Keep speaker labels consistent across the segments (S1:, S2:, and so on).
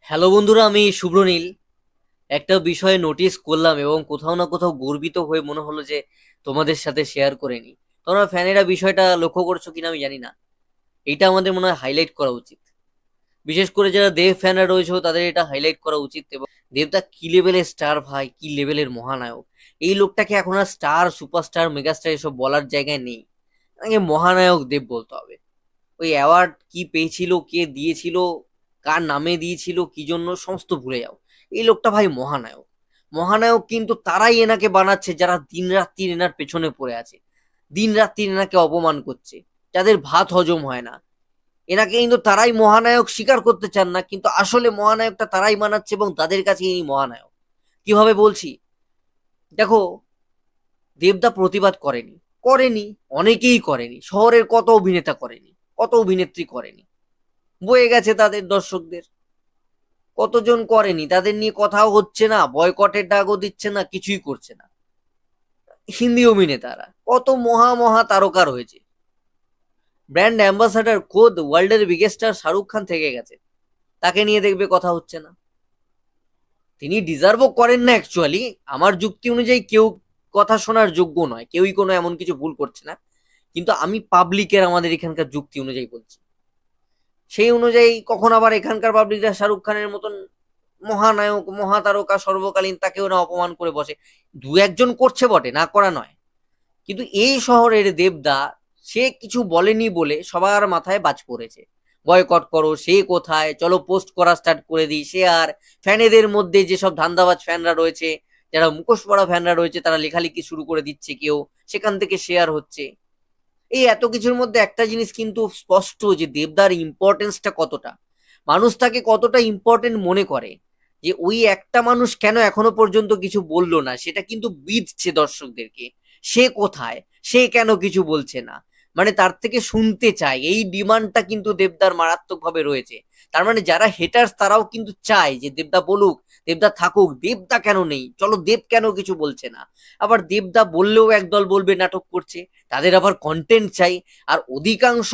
S1: Hello বন্ধুরা, আমি শুভ্রনীল। একটা বিষয়ে নোটিস করলাম এবং কোথাও না কোথাও গর্বিত হয়ে মনে হলো যে তোমাদের সাথে শেয়ার করে নি। তোমরা ফ্যানেরা বিষয়টা লক্ষ্য করছো কিনা আমি জানি না। এটা আমাদের মনে হয় হাইলাইট করা উচিত। বিশেষ করে যারা দেব ফ্যানরা রয়েছে তাদের এটা হাইলাইট করা উচিত। এবং দেবদা কি লেভেলের স্টার ভাই, কি লেভেলের মহানায়ক। এই লোকটাকে এখন আর স্টার, সুপারস্টার, মেগাস্টার এসব বলার জায়গায় নেই। তাকে মহানায়ক দেব বলতে হবে। ওই অ্যাওয়ার্ড কি পেয়েছিল, কে দিয়েছিল, কার নামে দিয়েছিল, কি জন্য, সমস্ত ভুলে যাও। এই লোকটা ভাই মহানায়ক। মহানায়ক কিন্তু তারাই এনাকে বানাচ্ছে যারা দিন রাত্রি এনার পেছনে পড়ে আছে, দিন রাত্রি এনাকে অপমান করছে, যাদের ভাত হজম হয় না। এনাকে কিন্তু তারাই মহানায়ক স্বীকার করতে চান না, কিন্তু আসলে মহানায়কটা তারাই বানাচ্ছে এবং তাদের কাছে ইনি মহানায়ক। কিভাবে বলছি দেখো, দেবদা প্রতিবাদ করেনি, করেনি, অনেকেই করেনি, শহরের কত অভিনেতা করেনি, কত অভিনেত্রী করেনি, বয়ে গেছে তাদের দর্শকদের। কতজন করেনি, তাদের নিয়ে কথাও হচ্ছে না, বয়কটের ডাকও দিচ্ছে না, কিছুই করছে না। হিন্দি অভিনেতারা কত মহা মহা তারকা রয়েছে, ব্র্যান্ড অ্যাম্বাসাডার খোদ ওয়ার্ল্ডের বিগেস্ট স্টার শাহরুখ খান থেকে গেছে, তাকে নিয়ে দেখবে কথা হচ্ছে না। তিনি ডিজার্ভও করেন না অ্যাকচুয়ালি। আমার যুক্তি অনুযায়ী কেউ কথা শোনার যোগ্য নয়, কেউই কোনো এমন কিছু ভুল করছে না। কিন্তু আমি পাবলিকের, আমাদের এখানকার যুক্তি অনুযায়ী বলছি। সেই অনুযায়ী কখন আবার এখানকার পাবলিকরা শাহরুখ খানের মতন মহানায়ক, মহাতারকা, সর্বকালীন তাকেও না অপমান করে বসে। দু একজন করছে বটে, না করা নয়, কিন্তু এই শহরের দেবদা, সে কিছু বলেনি বলে সবার মাথায় বাজ পড়েছে। বয়কট করো, সে কোথায়, চলো পোস্ট করা স্টার্ট করে দিই, সে আর ফ্যানেদের মধ্যে যেসব ধান্দাবাজ ফ্যানরা রয়েছে, যারা মুখোশ পরা ফ্যানরা রয়েছে, তারা লেখালেখি শুরু করে দিচ্ছে, কেউ সেখান থেকে শেয়ার হচ্ছে। এই এত কিছুর মধ্যে একটা জিনিস কিন্তু স্পষ্ট, যে দেবদার ইম্পর্টেন্সটা কতটা, মানুষ তাকে কতটা ইম্পর্টেন্ট মনে করে। যে ওই একটা মানুষ কেন এখনো পর্যন্ত কিছু বললো না, সেটা কিন্তু বিঁধছে দর্শকদেরকে। সে কোথায়, সে কেন কিছু বলছে না, মানে তার থেকে শুনতে চায়, এই ডিমান্ডটা কিন্তু দেবদার মারাত্মক ভাবে রয়েছে। তার মানে যারা হেটার্স তারাও কিন্তু চায় যে দেবদা বলুক, দেবদা থাকুক, দেবদা কেন নেই, চলো দেব কেন কিছু বলছে না। আবার দেবদা বললেও একদল বলবে নাটক করছে, তাদের আবার কন্টেন্ট চাই। আর অধিকাংশ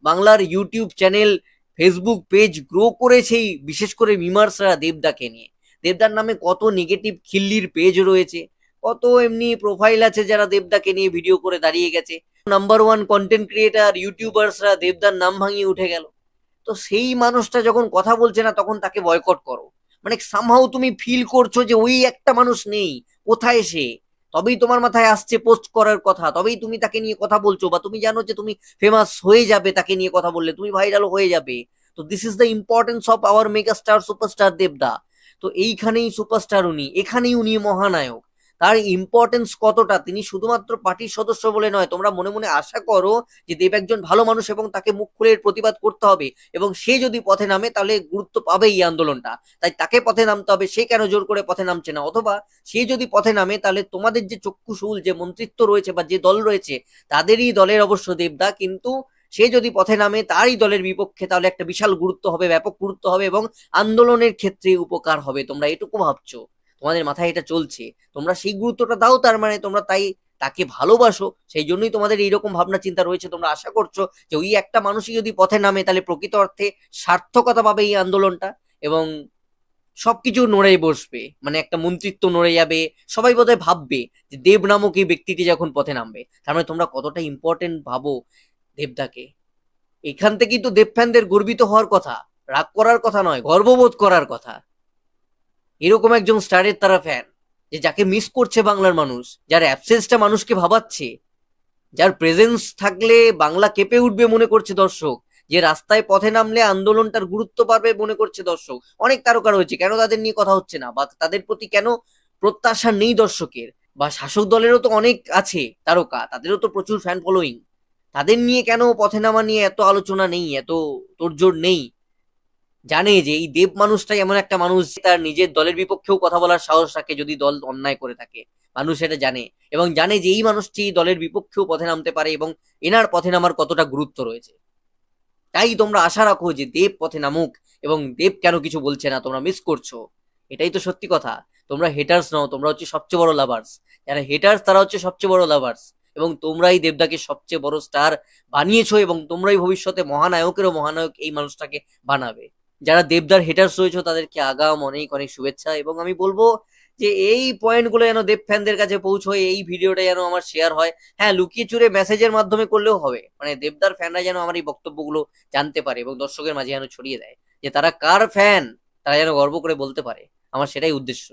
S1: বাংলার YouTube channel, Facebook page grow করেছেই বিশেষ করে মিমার্সরা দেবদাকে নিয়ে। দেবদার নামে কত নেগেটিভ খিল্লির পেজ রয়েছে, কত এমনি প্রোফাইল আছে যারা দেবদাকে নিয়ে ভিডিও করে দাঁড়িয়ে গেছে। নাম্বার ওয়ান কন্টেন্ট ক্রিয়েটার ইউটিউবার্সরা দেবদার নাম ভাঙিয়ে উঠে গেল। তো সেই মানুষটা যখন কথা বলছে না, তখন তাকে বয়কট করো। মানে সামহাও তুমি ফিল করছো যে ওই একটা মানুষ নেই, কোথায় সে, তবেই তোমার মাথায় আসছে পোস্ট করার কথা, তবেই তুমি তাকে নিয়ে কথা বলছো, বা তুমি জানো যে তুমি ফেমাস হয়ে যাবে তাকে নিয়ে কথা বললে, তুমি ভাইরাল হয়ে যাবে। তো this is the importance of our mega star superstar দেবদা। তো এইখানেই সুপারস্টার উনি, এখানেই উনি মহানায়ক। তার ইম্পর্টেন্স কতটা, তিনি শুধুমাত্র পার্টির সদস্য বলে নয়। তোমরা মনে মনে আশা করো যে দেব একজন ভালো মানুষ এবং তাকে মুখ খুলে প্রতিবাদ করতে হবে, এবং সে যদি পথে নামে তাহলে গুরুত্ব পাবে এই আন্দোলনটা, তাই তাকে পথে নামতে হবে। সে কেন জোর করে পথে নামছে না, অথবা সে যদি পথে নামে তাহলে তোমাদের যে চক্ষুশূল যে মন্ত্রিত্ব রয়েছে বা যে দল রয়েছে, তাদেরই দলের অবশ্য দেবদা, কিন্তু সে যদি পথে নামে তারই দলের বিপক্ষে, তাহলে একটা বিশাল গুরুত্ব হবে, ব্যাপক গুরুত্ব হবে, এবং আন্দোলনের ক্ষেত্রে উপকার হবে। তোমরা এটুকু ভাবছো, তোমাদের মাথায় এটা চলছে, তোমরা সেই গুরুত্বটা দাও। তার মানে তোমরা তাই তাকে ভালোবাসো, সেই জন্যই তোমাদের এইরকম ভাবনা চিন্তা রয়েছে। তোমরা আশা করছো যে ওই একটা মানুষই যদি পথে নামে তাহলে প্রকৃত অর্থে সার্থকতা পাবে এই আন্দোলনটা, এবং সবকিছু নড়ে বসবে, মানে একটা মন্ত্রিত্ব নড়ে যাবে। সবাই বোধহয় ভাববে যে দেব নামক এই ব্যক্তিটি যখন পথে নামবে, তার মানে তোমরা কতটা ইম্পর্টেন্ট ভাবো দেবদাকে। এখান থেকেই তো দেব ফ্যানদের গর্বিত হওয়ার কথা, রাগ করার কথা নয়, গর্ববোধ করার কথা। এরকম একজন স্টারের তারা ফ্যান, যে যাকে মিস করছে বাংলার মানুষ, যার অ্যাবসেন্সটা মানুষকে ভাবাচ্ছে, যার প্রেজেন্স থাকলে বাংলা কেঁপে উঠবে মনে করছে দর্শক, যে রাস্তায় পথে নামলে আন্দোলনটার গুরুত্ব পাবে মনে করছে দর্শক। অনেক তারকা রয়েছে, কেন তাদের নিয়ে কথা হচ্ছে না, বা তাদের প্রতি কেন প্রত্যাশা নেই দর্শকের? বা শাসক দলেরও তো অনেক আছে তারকা, তাদেরও তো প্রচুর ফ্যান ফলোয়িং, তাদের নিয়ে কেন পথে নামা নিয়ে এত আলোচনা নেই, এত তোড়জোড় নেই? জানে যে এই দেব মানুষটাই এমন একটা মানুষ যে তার নিজের দলের বিপক্ষেও কথা বলার সাহস রাখে যদি দল অন্যায় করে থাকে। মানুষ এটা জানে, এবং জানে যে এই মানুষটি দলের বিপক্ষেও পথে নামতে পারে, এবং এনার পথে নামার কতটা গুরুত্ব রয়েছে। তাই তোমরা আশা রাখো যে দেব পথে নামুক, এবং দেব কেন কিছু বলছে না, তোমরা মিস করছো। এটাই তো সত্যি কথা। তোমরা হেটার্স নও, তোমরা হচ্ছে সবচেয়ে বড় লাভার্স। যারা হেটার্স তারা হচ্ছে সবচেয়ে বড় লাভার্স, এবং তোমরাই দেবদাকে সবচেয়ে বড় স্টার বানিয়েছো, এবং তোমরাই ভবিষ্যতে মহানায়কেরও মহানায়ক এই মানুষটাকে বানাবে। যারা দেবদার হেটার্স রয়েছে তাদেরকে আগাম অনেক অনেক শুভেচ্ছা, এবং আমি বলবো যে এই পয়েন্টগুলো যেন দেব ফ্যানদের কাছে পৌঁছয়, এই ভিডিওটা যেন আমার শেয়ার হয়। হ্যাঁ, লুকিয়ে চুরে মেসেজের মাধ্যমে করলেও হবে, মানে দেবদার ফ্যানরা যেন আমার এই বক্তব্যগুলো জানতে পারে এবং দর্শকের মাঝে যেন ছড়িয়ে দেয় যে তারা কার ফ্যান, তারা যেন গর্ব করে বলতে পারে। আমার সেটাই উদ্দেশ্য।